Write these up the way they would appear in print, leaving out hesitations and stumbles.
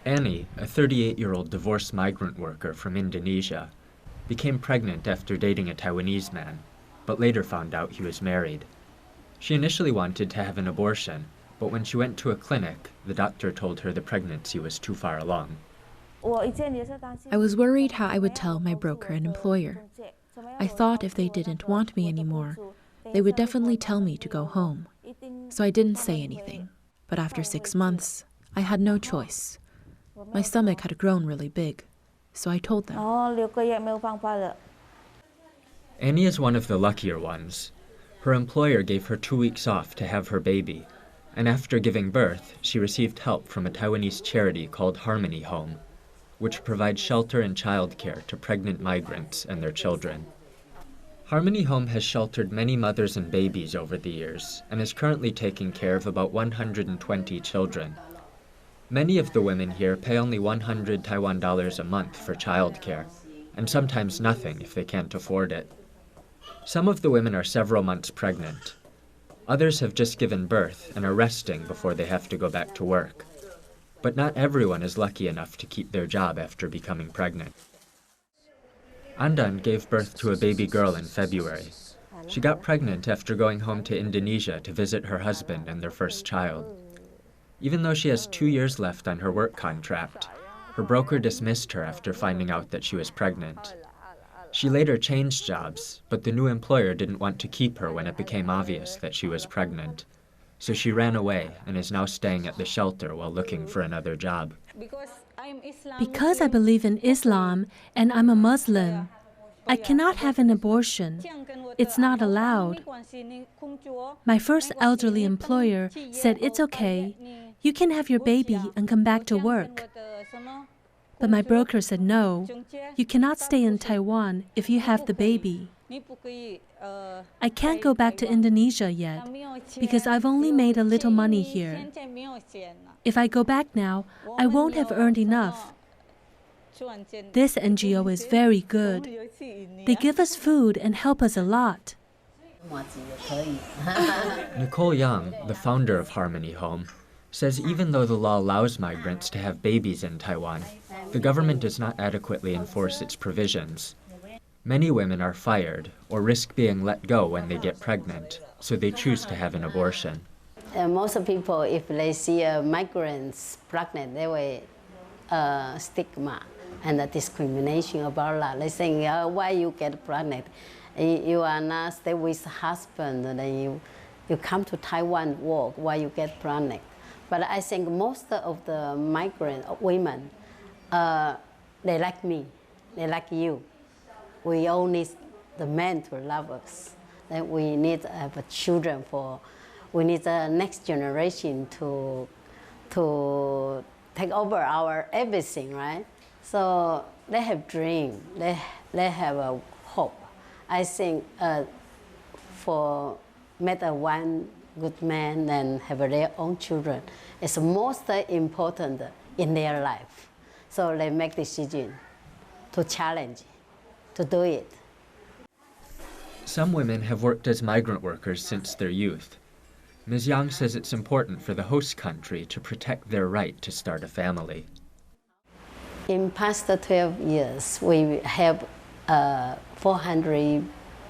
Annie, a 38-year-old divorced migrant worker from Indonesia, became pregnant after dating a Taiwanese man, but later found out he was married. She initially wanted to have an abortion, but when she went to a clinic, the doctor told her the pregnancy was too far along. I was worried how I would tell my broker and employer. I thought if they didn't want me anymore, they would definitely tell me to go home. So I didn't say anything. But after 6 months, I had no choice. My stomach had grown really big, so I told them. Annie is one of the luckier ones. Her employer gave her 2 weeks off to have her baby, and after giving birth, she received help from a Taiwanese charity called Harmony Home, which provides shelter and childcare to pregnant migrants and their children. Harmony Home has sheltered many mothers and babies over the years and is currently taking care of about 120 children. Many of the women here pay only 100 Taiwan dollars a month for childcare, and sometimes nothing if they can't afford it. Some of the women are several months pregnant. Others have just given birth and are resting before they have to go back to work. But not everyone is lucky enough to keep their job after becoming pregnant. Andan gave birth to a baby girl in February. She got pregnant after going home to Indonesia to visit her husband and their first child. Even though she has 2 years left on her work contract, her broker dismissed her after finding out that she was pregnant. She later changed jobs, but the new employer didn't want to keep her when it became obvious that she was pregnant. So she ran away and is now staying at the shelter while looking for another job. Because I believe in Islam and I'm a Muslim, I cannot have an abortion. It's not allowed. My first elderly employer said it's okay. You can have your baby and come back to work. But my broker said no. You cannot stay in Taiwan if you have the baby. I can't go back to Indonesia yet because I've only made a little money here. If I go back now, I won't have earned enough. This NGO is very good. They give us food and help us a lot. Nicole Yang, the founder of Harmony Home, says even though the law allows migrants to have babies in Taiwan, the government does not adequately enforce its provisions. Many women are fired or risk being let go when they get pregnant, so they choose to have an abortion. Most people, if they see migrants pregnant, they will stigma and the discrimination about that. They think, why you get pregnant? You are not stay with husband, then you come to Taiwan work, why you get pregnant? But I think most of the migrant women, they like me, they like you. We all need the men to love us. Then we need to have children we need the next generation to take over our everything, right? So they have dream, they have a hope. I think for meet one good man and have their own children is most important in their life. So they make decision to challenge, to do it. Some women have worked as migrant workers since their youth. Ms. Yang says it's important for the host country to protect their right to start a family. In past 12 years, we have 400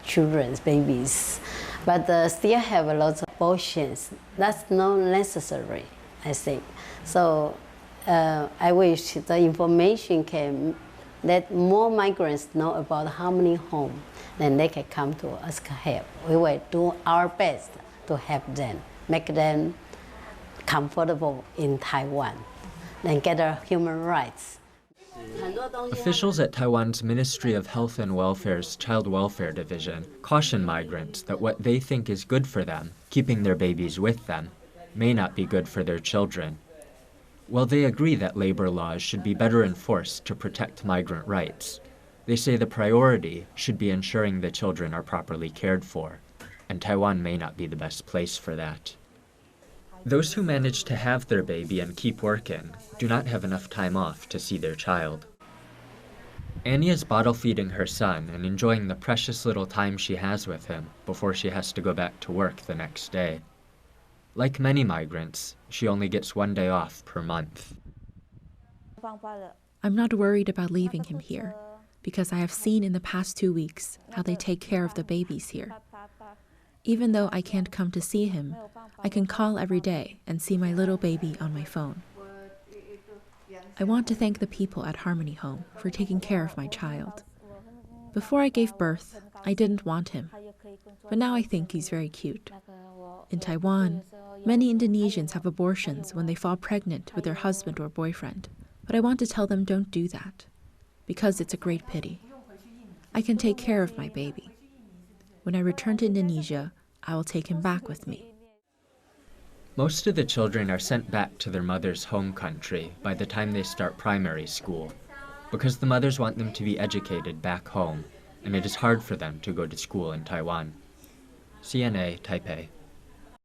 children, babies, but still have a lot of abortions. That's not necessary, I think. So I wish the information can let more migrants know about Harmony Home, then they can come to ask help. We will do our best to help them, make them comfortable in Taiwan, and get their human rights. Officials at Taiwan's Ministry of Health and Welfare's Child Welfare Division caution migrants that what they think is good for them, keeping their babies with them, may not be good for their children. While they agree that labor laws should be better enforced to protect migrant rights, they say the priority should be ensuring the children are properly cared for, and Taiwan may not be the best place for that. Those who manage to have their baby and keep working do not have enough time off to see their child. Annie is bottle feeding her son and enjoying the precious little time she has with him before she has to go back to work the next day. Like many migrants, she only gets 1 day off per month. I'm not worried about leaving him here, because I have seen in the past 2 weeks how they take care of the babies here. Even though I can't come to see him, I can call every day and see my little baby on my phone. I want to thank the people at Harmony Home for taking care of my child. Before I gave birth, I didn't want him, but now I think he's very cute. In Taiwan, many Indonesians have abortions when they fall pregnant with their husband or boyfriend, but I want to tell them don't do that, because it's a great pity. I can take care of my baby. When I return to Indonesia, I will take him back with me. Most of the children are sent back to their mother's home country by the time they start primary school, because the mothers want them to be educated back home, and it is hard for them to go to school in Taiwan. CNA, Taipei.